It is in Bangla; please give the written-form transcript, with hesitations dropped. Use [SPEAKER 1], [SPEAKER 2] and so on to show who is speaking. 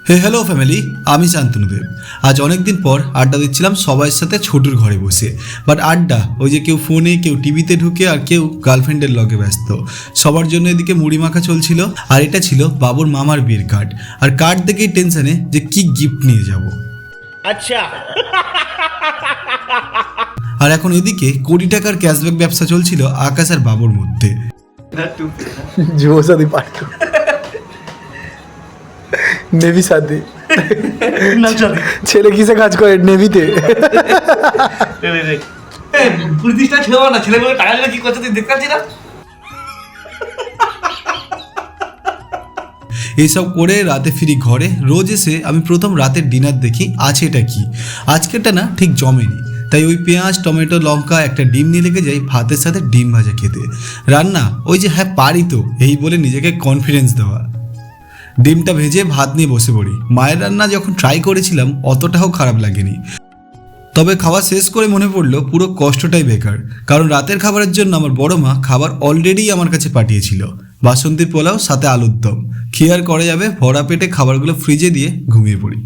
[SPEAKER 1] হ্যালো ফ্যামিলি, আমি শান্তনুদেব। আজ অনেক দিন পর আড্ডা দিচ্ছিলাম সবার সাথে ছোটুর ঘরে বসে। বাট আড্ডা ওই যে কেউ ফোনে, কেউ টিভিতে ঢুকে, আর কেউ গার্লফ্রেন্ডের লগে ব্যস্ত। সবার জন্য এদিকে মুড়ি মাখা চলছিল, আর এটা ছিল বাবুর মামার বিয়ের কার্ড। আর কার্ড দেখেই টেনশনে যে কি গিফট নিয়ে যাব।
[SPEAKER 2] আচ্ছা।
[SPEAKER 1] আর এখন এদিকে কোটি টাকার ক্যাশব্যাক ব্যবসা চলছিল আকাশ আর বাবুর মধ্যে।
[SPEAKER 3] যুব সাথী পার্ট নেভি সাথী ছেলে কিসে কাজ করে? নেভিতে।
[SPEAKER 2] পুলিশটা ছিল না, ছেলেগুলো টাকা দিলে কি করছে তুই দেখতে পাচ্ছিস না?
[SPEAKER 1] এইসব করে রাতে ফিরি ঘরে। রোজ এসে আমি প্রথম রাতের ডিনার দেখি আছে এটা কি। আজকেরটা না ঠিক জমেনি, তাই ওই পেঁয়াজ, টমেটো, লঙ্কা, একটা ডিম নিয়ে লেগে যাই ভাতের সাথে ডিম ভাজা খেতে। রান্না ওই যে হ্যাঁ পারি তো, এই বলে নিজেকে কনফিডেন্স দেওয়া। ডিমটা ভেজে ভাত নিয়ে বসে পড়ি। মায়ের রান্না যখন ট্রাই করেছিলাম অতটাও খারাপ লাগেনি, তবে খাওয়া শেষ করে মনে পড়লো পুরো কষ্টটাই বেকার। কারণ রাতের খাবারের জন্য আমার বড় মা খাবার অলরেডি আমার কাছে পাঠিয়েছিল। বাসন্তী পোলাও সাথে আলুর দম। খেয়ে আর করা যাবে, ভরা পেটে খাবারগুলো ফ্রিজে দিয়ে ঘুমিয়ে পড়ি।